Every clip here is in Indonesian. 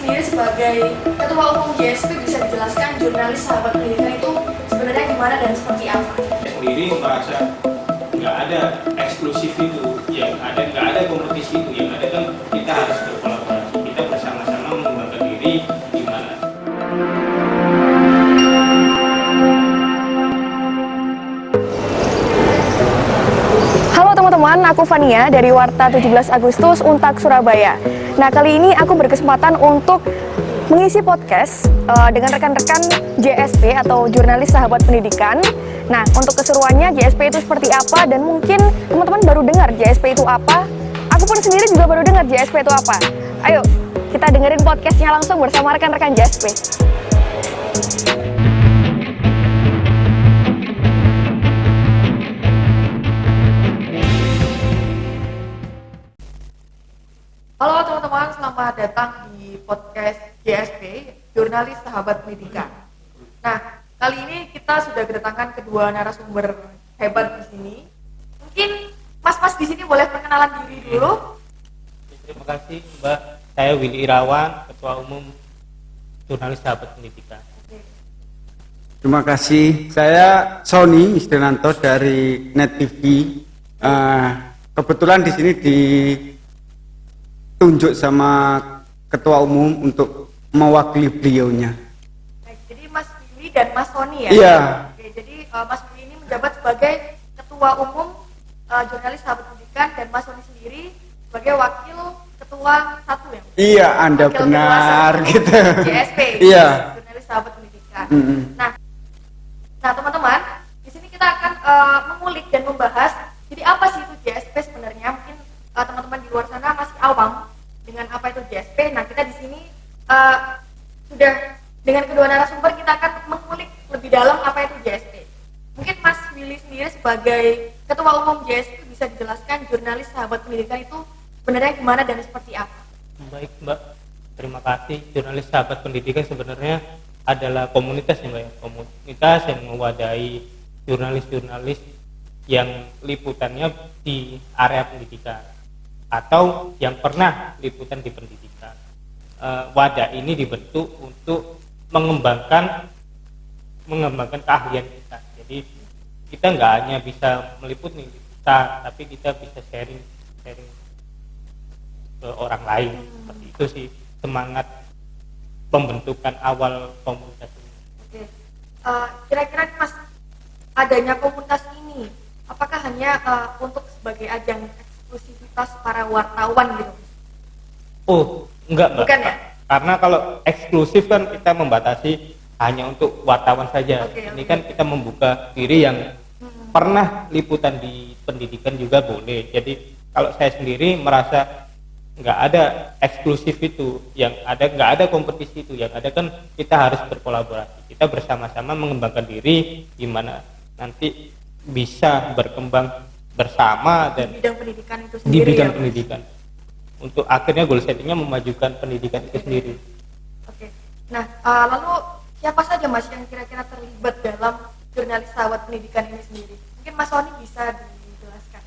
sendiri sebagai Ketua Umum JSP bisa dijelaskan jurnalis sahabat pendidikan itu sebenarnya gimana dan seperti apa? Saya sendiri merasa nggak ada eksklusif itu, yang ada nggak ada kompetisi itu, yang ada kan kita harus berkolaborasi, kita bersama-sama mengembangkan diri gimana. Halo teman-teman, aku Fania dari Warta 17 Agustus Untak Surabaya. Nah, kali ini aku berkesempatan untuk mengisi podcast dengan rekan-rekan JSP atau Jurnalis Sahabat Pendidikan. Nah, untuk keseruannya JSP itu seperti apa dan mungkin teman-teman baru dengar JSP itu apa. Aku pun sendiri juga baru dengar JSP itu apa. Ayo, kita dengerin podcastnya langsung bersama rekan-rekan JSP. Halo teman-teman, selamat datang di podcast JSP, Jurnalis Sahabat Pendidikan. Nah, kali ini kita sudah kedatangan kedua narasumber hebat di sini. Mungkin mas-mas di sini boleh perkenalan diri dulu. Terima kasih Mbak, saya Willy Irawan, Ketua Umum Jurnalis Sahabat Pendidikan. Terima kasih, saya Sony Isdenanto dari Net TV. Kebetulan di sini ditunjuk sama Ketua Umum untuk mewakili beliaunya. Baik, jadi Mas Willy dan Mas Sony ya? Iya. Oke, jadi Mas Willy ini menjabat sebagai Ketua Umum Jurnalis Sahabat Pendidikan dan Mas Sony sendiri sebagai Wakil Ketua 1 ya? Iya, Anda Wakil benar Ketua 1 gitu. JSP, Iya. Jurnalis Sahabat Pendidikan. Mm-mm. Nah teman-teman, di sini kita akan mengulik dan membahas jadi apa sih itu JSP sebenarnya. Mungkin teman-teman di luar sana masih awam dengan apa itu JSP. Nah, kita di sini sudah dengan kedua narasumber kita akan mengulik lebih dalam apa itu JSP. Mungkin Mas Willy sendiri sebagai Ketua Umum JSP bisa dijelaskan jurnalis sahabat pendidikan itu sebenarnya gimana dan seperti apa? Baik Mbak, terima kasih. Jurnalis Sahabat Pendidikan sebenarnya adalah komunitas ya Mbak ya, komunitas yang mewadahi jurnalis-jurnalis yang liputannya di area pendidikan atau yang pernah liputan di pendidikan. Wadah ini dibentuk untuk mengembangkan keahlian kita. Jadi kita nggak hanya bisa meliput nih kita, tapi kita bisa sharing ke orang lain. Seperti itu sih semangat pembentukan awal komunitas ini. Oke. Kira-kira Mas, adanya komunitas ini apakah hanya untuk sebagai ajang eksklusivitas para wartawan gitu? Oh, enggak Mbak. Bukan ya? Karena kalau eksklusif kan kita membatasi hanya untuk wartawan saja. Oke. Ini kan kita membuka diri yang pernah liputan di pendidikan juga boleh. Jadi kalau saya sendiri merasa nggak ada eksklusif itu, yang ada nggak ada kompetisi itu, yang ada kan kita harus berkolaborasi, kita bersama-sama mengembangkan diri gimana nanti bisa berkembang bersama dan Di bidang pendidikan itu di sendiri bidang ya? pendidikan untuk akhirnya goal settingnya memajukan pendidikan itu sendiri. Oke. Nah, lalu siapa saja Mas yang kira-kira terlibat dalam jurnalis sahabat pendidikan ini sendiri? Mungkin Mas Sony bisa dijelaskan.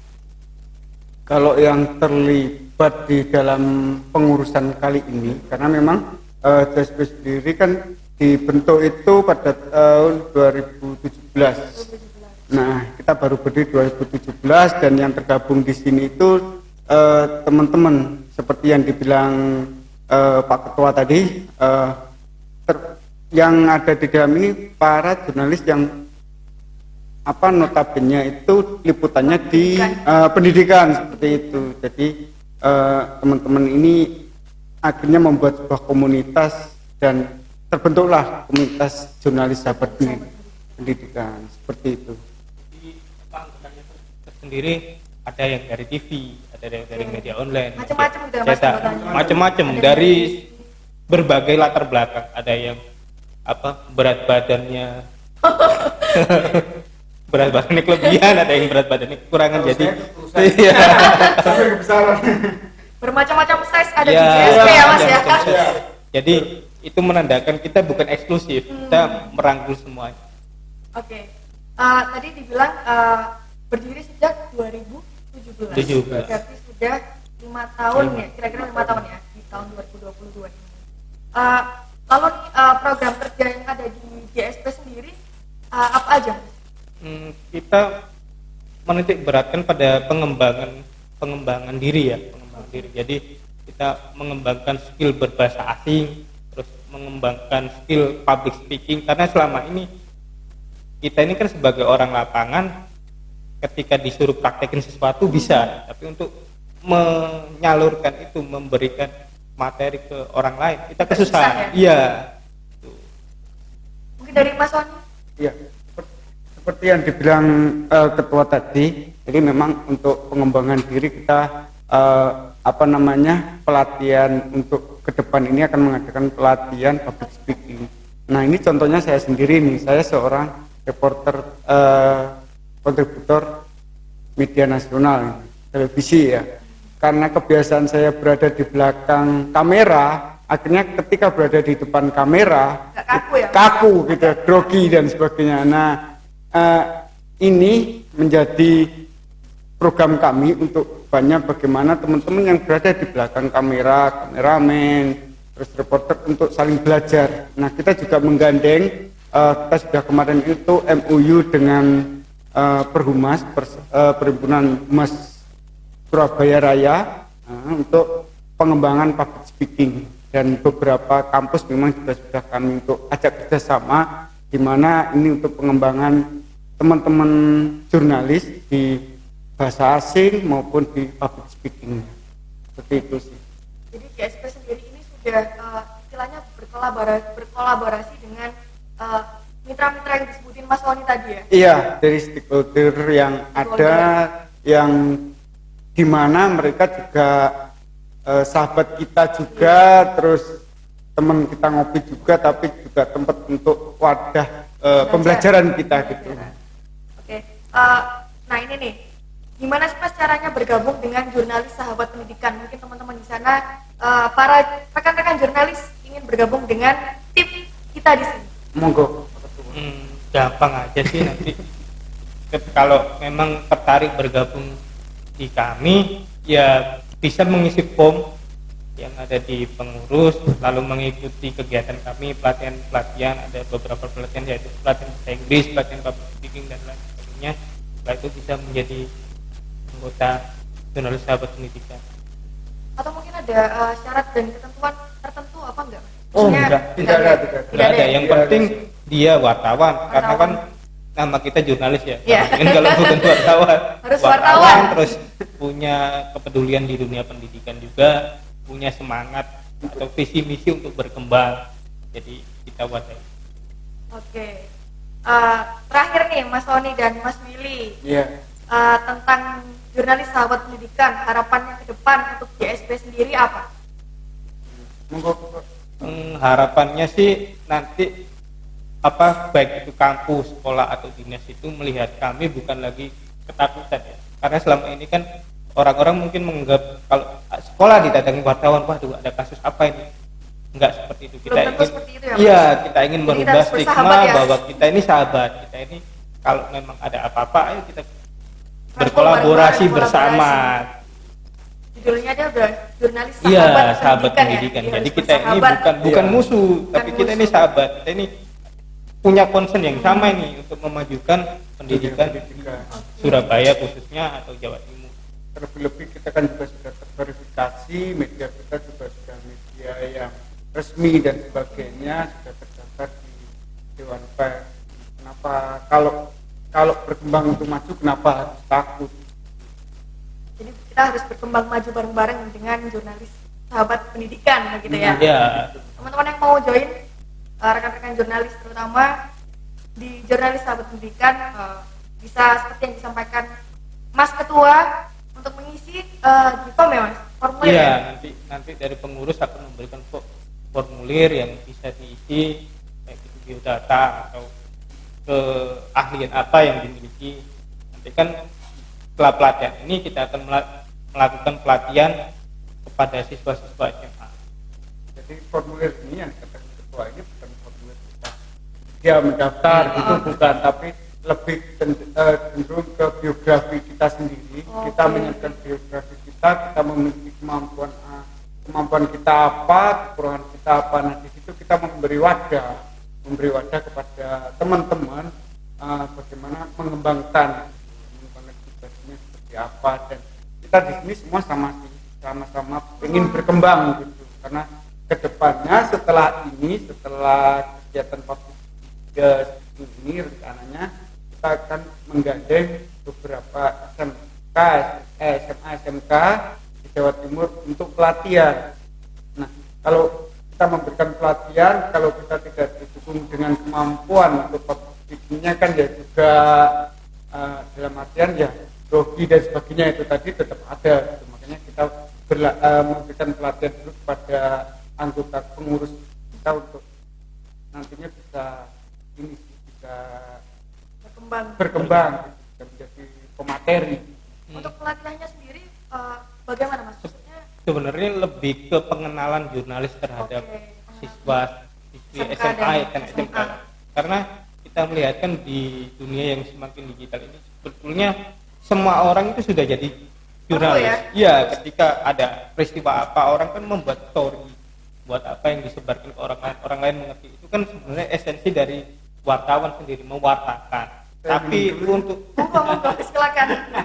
Kalau yang terlibat di dalam pengurusan kali ini, karena memang JSP sendiri kan dibentuk itu pada tahun 2017. Nah, kita baru berdiri 2017 dan yang tergabung di sini itu teman-teman seperti yang dibilang Pak Ketua tadi, yang ada di dalam ini para jurnalis yang notabene itu liputannya di pendidikan seperti itu. Jadi teman-teman ini akhirnya membuat sebuah komunitas dan terbentuklah komunitas jurnalis sahabat pendidikan seperti itu. Jadi anggotanya sendiri ada yang dari TV, ada yang dari media online, Macam-macam gitu ya, Mas, anggotanya. macam-macam dari berbagai latar belakang. Ada yang berat badannya berat badannya kelebihan, ada yang berat badannya kekurangan. Jadi iya. Sampai kebesaran. Bermacam-macam size ada di Ya, JSP ya Mas ya? Jadi itu menandakan kita bukan eksklusif, kita merangkul semuanya. Oke. Tadi dibilang berdiri sejak 2017. 17. Berarti sudah 5 tahun ya, kira-kira 5 tahun ya di tahun 2022 ini. Uh, Lalu nih, program kerja yang ada di GSP sendiri apa aja? Kita menitik beratkan pada pengembangan diri ya, pengembangan diri. Jadi kita mengembangkan skill berbahasa asing, terus mengembangkan skill public speaking, karena selama ini kita ini kan sebagai orang lapangan ketika disuruh praktekin sesuatu bisa, tapi untuk menyalurkan itu, memberikan materi ke orang lain kita kesusahan. Iya. Mungkin dari Mas Sony? Iya. Seperti yang dibilang ketua tadi, jadi memang untuk pengembangan diri kita pelatihan untuk ke depan ini akan mengadakan pelatihan public speaking. Nah, ini contohnya saya sendiri nih, saya seorang reporter kontributor media nasional televisi ya. Karena kebiasaan saya berada di belakang kamera, akhirnya ketika berada di depan kamera kaku gitu, grogi dan sebagainya. Nah, ini menjadi program kami untuk banyak bagaimana teman-teman yang berada di belakang kamera, kameramen, terus reporter untuk saling belajar. Nah, kita juga menggandeng, kita sudah kemarin itu MOU dengan Perhumas, Perhimpunan Humas Surabaya Raya untuk pengembangan public speaking, dan beberapa kampus memang juga sudah kami untuk ajak kerjasama, di mana ini untuk pengembangan teman-teman jurnalis di bahasa asing maupun di public speaking. Seperti itu sih. Jadi GSP sendiri ini sudah istilahnya berkolaborasi dengan mitra-mitra yang disebutin Mas Wani tadi ya? Iya, dari stakeholder yang ada, yang di mana mereka juga sahabat kita juga, terus teman kita ngopi juga, tapi juga tempat untuk wadah pembelajaran kita gitu. Oke, nah ini nih, gimana sih Mas caranya bergabung dengan jurnalis sahabat pendidikan? Mungkin teman-teman di sana, para rekan-rekan jurnalis ingin bergabung dengan tim kita di sini. Monggo. Gampang aja sih nanti. Kalau memang tertarik bergabung di kami, ya bisa mengisi form yang ada di pengurus, lalu mengikuti kegiatan kami, pelatihan, ada beberapa pelatihan, yaitu pelatihan bahasa Inggris, pelatihan public speaking dan lain sebagainya. Setelah itu bisa menjadi anggota jurnalis sahabat pendidikan. Atau mungkin ada syarat dan ketentuan tertentu apa enggak? Oh, tidak ada. Yang penting dia wartawan, karena kan nama kita jurnalis ya. Mungkin kalau bukan wartawan, harus wartawan, terus punya kepedulian di dunia pendidikan juga, punya semangat atau visi misi untuk berkembang. Jadi kita wadai. Oke. Terakhir nih Mas Sony dan Mas Willy. Iya. Tentang jurnalis sahabat pendidikan, harapannya ke depan untuk GSP sendiri apa? Harapannya sih nanti baik itu kampus, sekolah atau dinas itu melihat kami bukan lagi ketakutan ya. Karena selama ini kan orang-orang mungkin menganggap kalau sekolah didatangi wartawan, waduh ada kasus apa ini? Enggak seperti itu. Kita ingin, kita ingin merubah stigma ya, bahwa kita ini sahabat, kita ini kalau memang ada apa-apa ayo kita berkolaborasi bersama. Judulnya dia udah jurnalis sahabat pendidikan. Ya? Jadi kita ini bukan musuh, tapi kita ini sahabat. Kita ini punya concern yang sama ini untuk memajukan pendidikan di Surabaya khususnya atau Jawa Timur. Terlebih kita kan juga sudah terverifikasi, media kita juga sudah media yang resmi dan sebagainya, sudah terdaftar di Dewan Pers. Kenapa kalau berkembang untuk maju, kenapa harus takut? Jadi kita harus berkembang maju bareng-bareng dengan jurnalis sahabat pendidikan begitu ya. Iya. Teman-teman yang mau join, rekan-rekan jurnalis terutama di jurnalis sahabat pendidikan, bisa seperti yang disampaikan Mas Ketua untuk mengisi form ya Mas, formulir. Iya, nanti dari pengurus akan memberikan formulir yang bisa diisi, baik itu biodata atau keahlian apa yang dimiliki. Nanti kan setelah pelatihan ini kita akan melakukan pelatihan kepada siswa-siswa SMA. Jadi formulir ini yang dikatakan ketua ini bukan formulir kita dia mendaftar itu bukan, tapi lebih cenderung ke biografi kita sendiri. Kita menyiapkan biografi kita memiliki kemampuan A, kemampuan kita apa, kekurangan kita apa. Nah di situ kita memberi wadah kepada teman-teman bagaimana mengembangkan tugasnya seperti apa, dan kita di sini semua sama-sama ingin berkembang gitu, karena kedepannya setelah kegiatan public ini rencananya kita akan menggandeng beberapa SMA SMK di Jawa Timur untuk pelatihan. Nah kalau kita memberikan pelatihan, kalau kita tidak didukung dengan kemampuan untuk publiknya kan ya juga dalam artian ya grogi dan sebagainya itu tadi tetap ada gitu. Makanya kita memberikan pelatihan dulu kepada anggota pengurus kita untuk nantinya bisa berkembang bisa menjadi pemateri. Untuk pelatihannya sendiri bagaimana Mas? Maksudnya Sebenarnya lebih ke pengenalan jurnalis terhadap siswi SMA dan SMK. Karena kita melihat kan di dunia yang semakin digital ini sebetulnya semua orang itu sudah jadi jurnalis. Iya, ketika ada peristiwa apa orang kan membuat story, buat apa yang disebarkan ke orang lain mengerti. Itu kan sebenarnya esensi dari wartawan sendiri, mewartakan. Tapi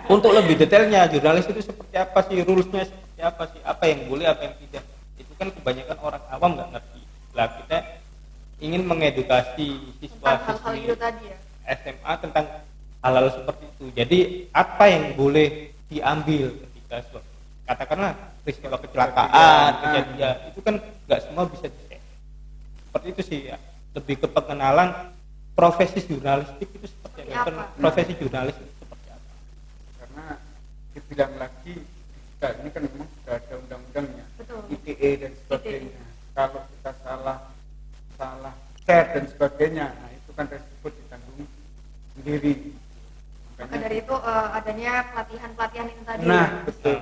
untuk lebih detailnya jurnalis itu seperti apa sih, rulesnya seperti apa sih, apa yang boleh, apa yang tidak, itu kan kebanyakan orang awam nggak ngerti. Lah kita ingin mengedukasi siswa-siswi SMA tentang hal-hal seperti itu. Jadi apa yang boleh diambil ketika katakanlah peristiwa kecelakaan, kejadian, itu kan nggak semua bisa di-share. Seperti itu sih ya. Lebih ke pengenalan profesi jurnalistik itu seperti apa? Profesi jurnalis itu seperti apa? Karena dibilang lagi kita ini kan memang sudah ada undang-undangnya, ITE dan sebagainya. Kalau kita salah share dan sebagainya, nah itu kan resiko ditanggung sendiri. Maka dari itu adanya pelatihan itu tadi. Nah, betul.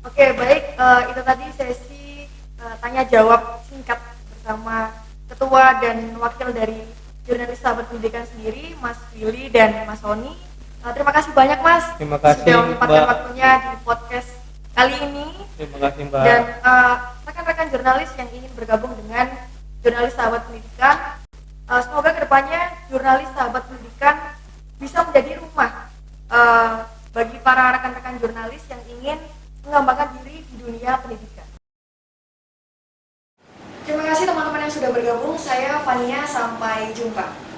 Oke, baik, itu tadi sesi tanya jawab singkat bersama Ketua dan Wakil dari Jurnalis Sahabat Pendidikan sendiri, Mas Willy dan Mas Sony. Terima kasih banyak Mas. Terima kasih sudah menyempatkan waktunya di podcast kali ini. Terima kasih Mbak. Dan rekan-rekan jurnalis yang ingin bergabung dengan Jurnalis Sahabat Pendidikan, semoga kedepannya Jurnalis Sahabat Pendidikan bisa menjadi rumah bagi para rekan-rekan jurnalis yang ingin mengembangkan diri di dunia pendidikan. Terima kasih teman-teman yang sudah bergabung. Saya Fania, sampai jumpa.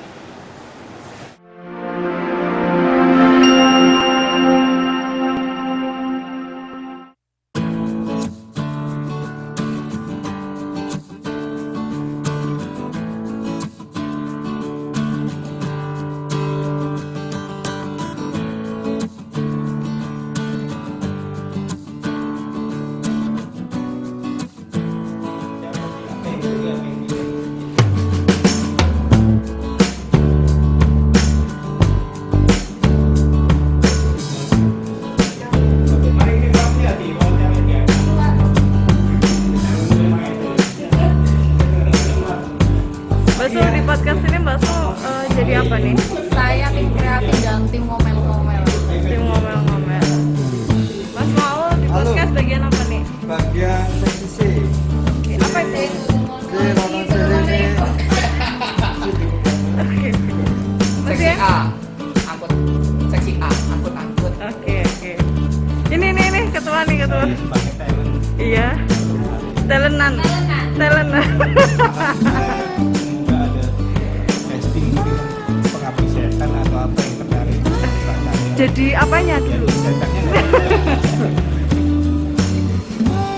Jadi apanya dulu?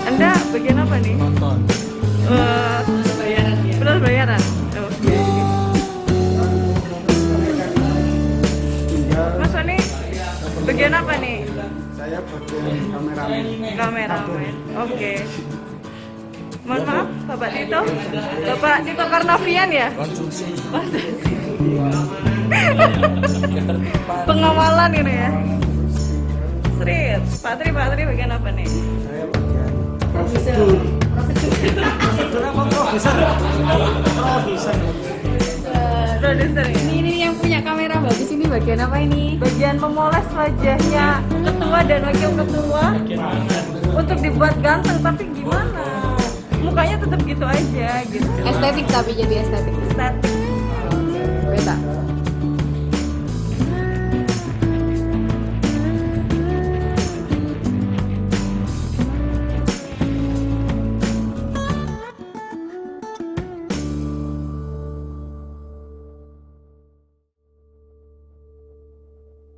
Anda bagian apa nih? Nonton. Bayaran. Oke. Mas Sony, bagian apa nih? Saya bagian kameramen. Oke. Mohon maaf, Bapak Tito Karnavian ya? Konsumsi. Pengawalan ini ya. Street. Pak Tri bagian apa nih? Saya bagian prosedur. Prosedur apa produser? Produser. Ini yang punya kamera bagus ini bagian apa ini? Bagian memoles wajahnya ketua dan wakil ketua untuk dibuat ganteng, tapi gimana? Mukanya tetap gitu aja gitu. Estetik tapi jadi estetik. Estetik. Beda.